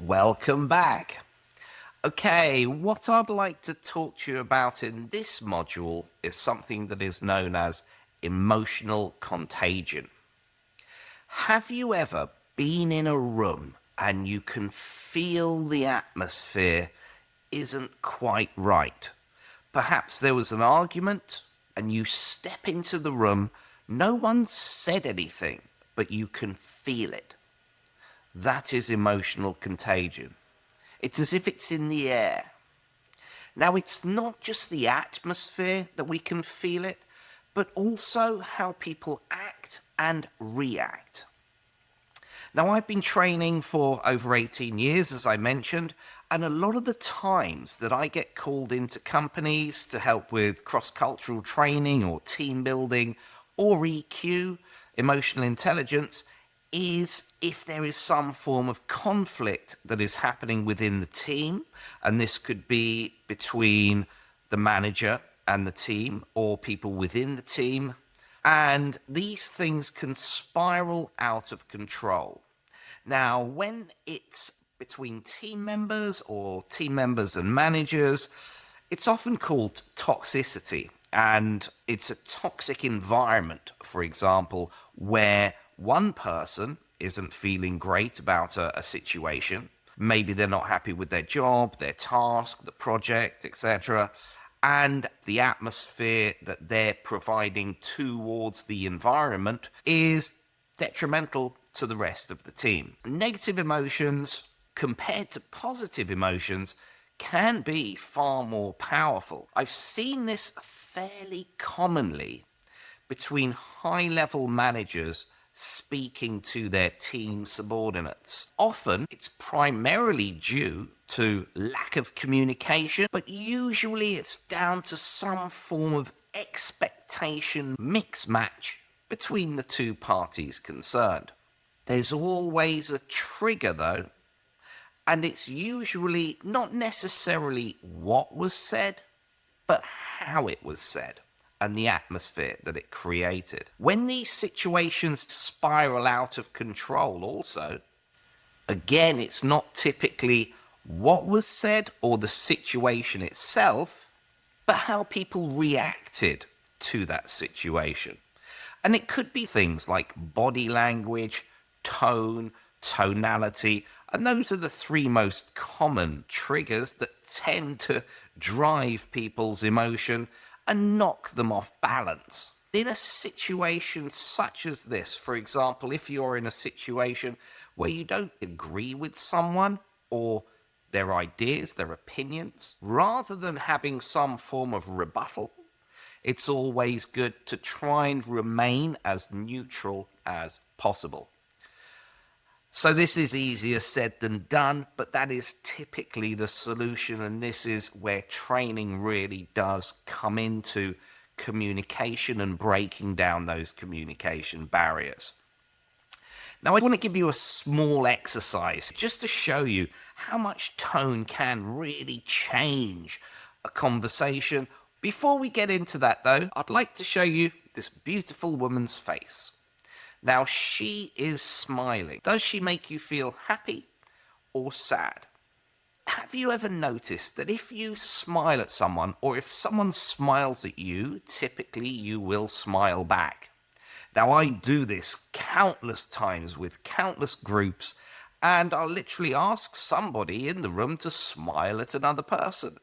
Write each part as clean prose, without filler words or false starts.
Welcome back. Okay, what I'd like to talk to you about in this module is something that is known as emotional contagion. Have you ever been in a room and you can feel the atmosphere isn't quite right? Perhaps there was an argument and you step into the room, no one said anything, but you can feel it. That is emotional contagion. It's as if it's in the air. Now, it's not just the atmosphere that we can feel it, but also how people act and react. Now, I've been training for over 18 years, as I mentioned, and a lot of the times that I get called into companies to help with cross-cultural training or team building or EQ, emotional intelligence, is if there is some form of conflict that is happening within the team, and this could be between the manager and the team or people within the team, and these things can spiral out of control. Now, when it's between team members or team members and managers, it's often called toxicity, and it's a toxic environment, for example, where one person isn't feeling great about a situation. Maybe they're not happy with their job, their task, the project, etc. And the atmosphere that they're providing towards the environment is detrimental to the rest of the team. Negative emotions compared to positive emotions can be far more powerful. I've seen this fairly commonly between high-level managers speaking to their team subordinates. Often it's primarily due to lack of communication, but usually it's down to some form of expectation mix-match between the two parties concerned. There's always a trigger though, and it's usually not necessarily what was said, but how it was said and the atmosphere that it created. When these situations spiral out of control also, again, it's not typically what was said or the situation itself, but how people reacted to that situation. And it could be things like body language, tone, tonality, and those are the three most common triggers that tend to drive people's emotion and knock them off balance. In a situation such as this, for example, if you're in a situation where you don't agree with someone or their ideas, their opinions, rather than having some form of rebuttal, it's always good to try and remain as neutral as possible. So this is easier said than done, but that is typically the solution, and this is where training really does come into communication and breaking down those communication barriers. Now, I want to give you a small exercise just to show you how much tone can really change a conversation. Before we get into that, though, I'd like to show you this beautiful woman's face. Now, she is smiling. Does she make you feel happy or sad? Have you ever noticed that if you smile at someone, or if someone smiles at you, typically you will smile back? Now, I do this countless times with countless groups, and I'll literally ask somebody in the room to smile at another person.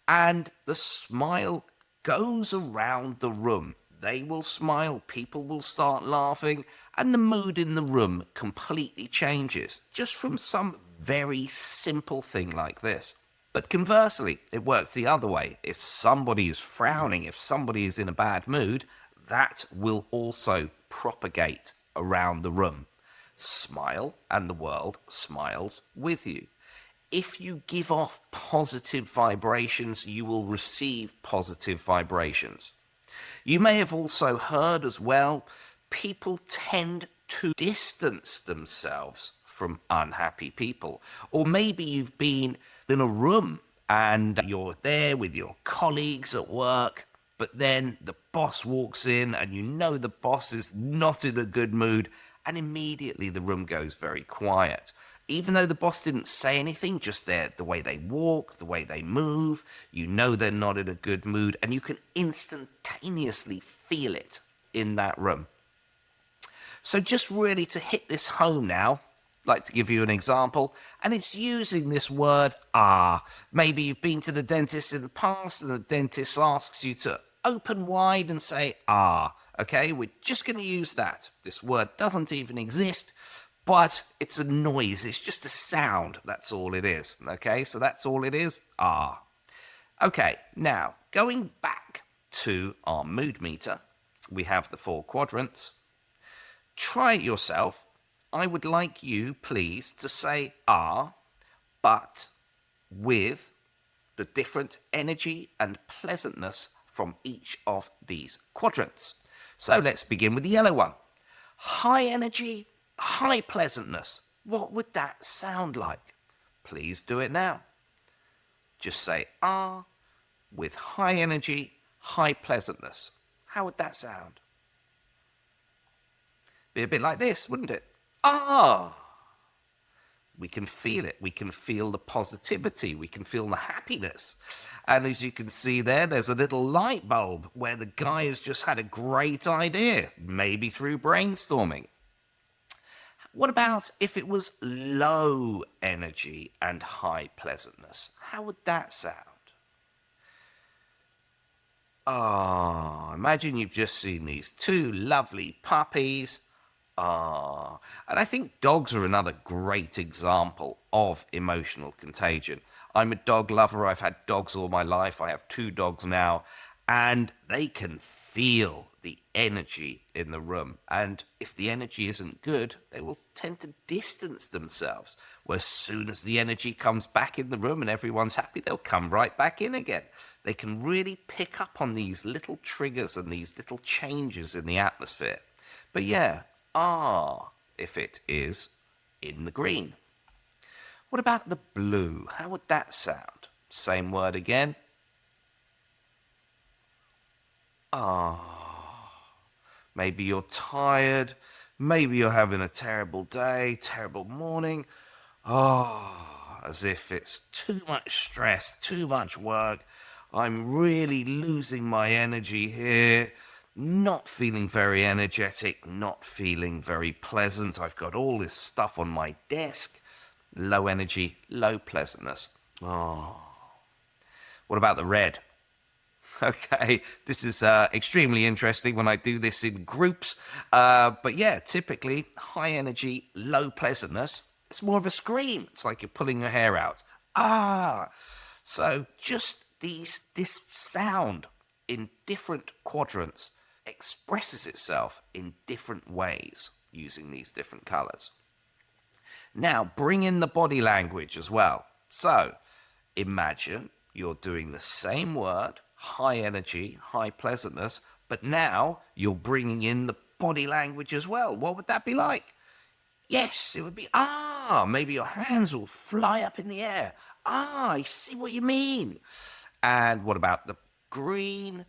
And the smile goes around the room. They will smile, people will start laughing, and the mood in the room completely changes just from some very simple thing like this. But conversely, it works the other way. If somebody is frowning, if somebody is in a bad mood, that will also propagate around the room. Smile, and the world smiles with you. If you give off positive vibrations, you will receive positive vibrations. You may have also heard as well, people tend to distance themselves from unhappy people. Or maybe you've been in a room and you're there with your colleagues at work, but then the boss walks in and you know the boss is not in a good mood, and immediately the room goes very quiet. Even though the boss didn't say anything, just the way they walk, the way they move, you know they're not in a good mood, and you can instantaneously feel it in that room. So just really to hit this home now, I'd like to give you an example, and it's using this word Maybe you've been to the dentist in the past and the dentist asks you to open wide and say Okay, we're just going to use that. This word doesn't even exist, but it's a noise. It's just a sound. That's all it is. Okay, so that's all it is. Okay, now going back to our mood meter, we have the 4 quadrants. Try it yourself. I would like you, please, to say but with the different energy and pleasantness from each of these quadrants. So let's begin with the yellow one. High energy, high pleasantness. What would that sound like? Please do it now. Just say with high energy, high pleasantness. How would that sound? Be a bit like this, wouldn't it? We can feel it. We can feel the positivity. We can feel the happiness. And as you can see there, there's a little light bulb where the guy has just had a great idea, maybe through brainstorming. What about if it was low energy and high pleasantness? How would that sound? Imagine you've just seen these 2 lovely puppies. And I think dogs are another great example of emotional contagion. I'm a dog lover. I've had dogs all my life. I have 2 dogs now, and they can feel the energy in the room. And if the energy isn't good, they will tend to distance themselves. Well, as soon as the energy comes back in the room and everyone's happy, they'll come right back in again. They can really pick up on these little triggers and these little changes in the atmosphere. But yeah, if it is in the green. What about the blue? How would that sound? Same word again. Maybe you're tired. Maybe you're having a terrible day, terrible morning. As if it's too much stress, too much work. I'm really losing my energy here. Not feeling very energetic, not feeling very pleasant. I've got all this stuff on my desk. Low energy, low pleasantness. What about the red? Okay, this is extremely interesting when I do this in groups. But yeah, typically high energy, low pleasantness. It's more of a scream. It's like you're pulling your hair out. So just this sound in different quadrants expresses itself in different ways using these different colors. Now, bring in the body language as well. So, imagine you're doing the same word, high energy, high pleasantness, but now you're bringing in the body language as well. What would that be like? Yes, it would be, maybe your hands will fly up in the air. I see what you mean. And what about the green?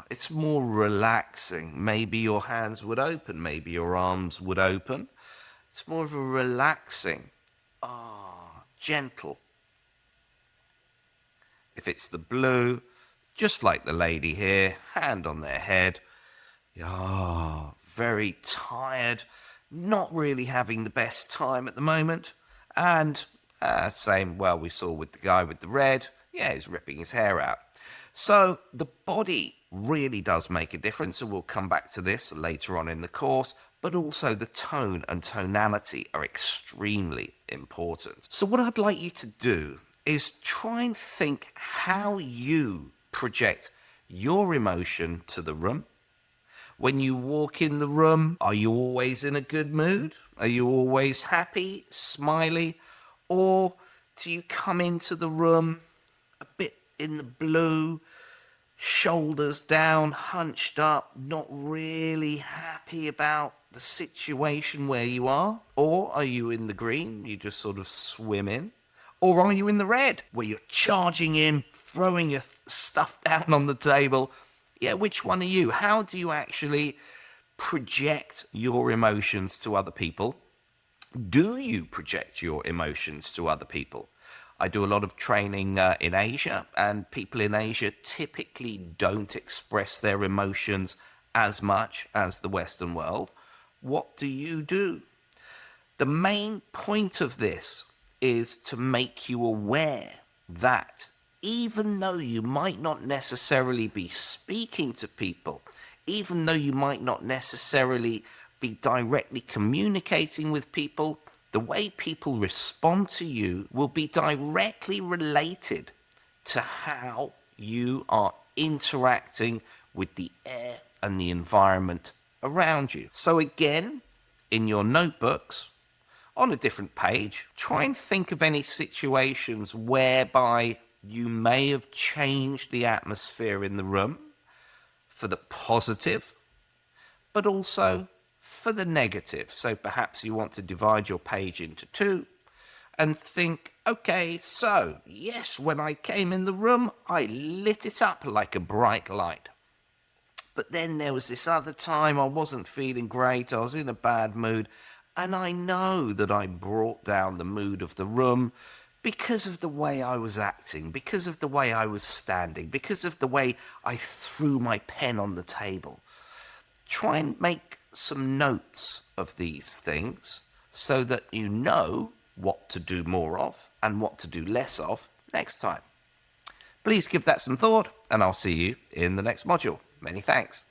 It's more relaxing. Maybe your hands would open. Maybe your arms would open. It's more of a relaxing, gentle. If it's the blue, just like the lady here, hand on their head. Very tired, not really having the best time at the moment. And same, we saw with the guy with the red. Yeah, he's ripping his hair out. So the body really does make a difference, and we'll come back to this later on in the course, but also the tone and tonality are extremely important. So what I'd like you to do is try and think how you project your emotion to the room. When you walk in the room, are you always in a good mood? Are you always happy, smiley? Or do you come into the room a bit in the blue, shoulders down, hunched up, not really happy about the situation where you are? Or are you in the green, you just sort of swim in? Or are you in the red, where you're charging in, throwing your stuff down on the table? Yeah, which one are you? How do you actually project your emotions to other people? Do you project your emotions to other people? I do a lot of training in Asia, and people in Asia typically don't express their emotions as much as the Western world. What do you do? The main point of this is to make you aware that even though you might not necessarily be speaking to people, even though you might not necessarily be directly communicating with people, the way people respond to you will be directly related to how you are interacting with the air and the environment around you. So again, in your notebooks, on a different page, try and think of any situations whereby you may have changed the atmosphere in the room for the positive, but also for the negative. So perhaps you want to divide your page into two and think, okay, so yes, when I came in the room, I lit it up like a bright light. But then there was this other time I wasn't feeling great, I was in a bad mood, and I know that I brought down the mood of the room because of the way I was acting, because of the way I was standing, because of the way I threw my pen on the table. Try and make some notes of these things so that you know what to do more of and what to do less of next time. Please give that some thought, and I'll see you in the next module. Many thanks.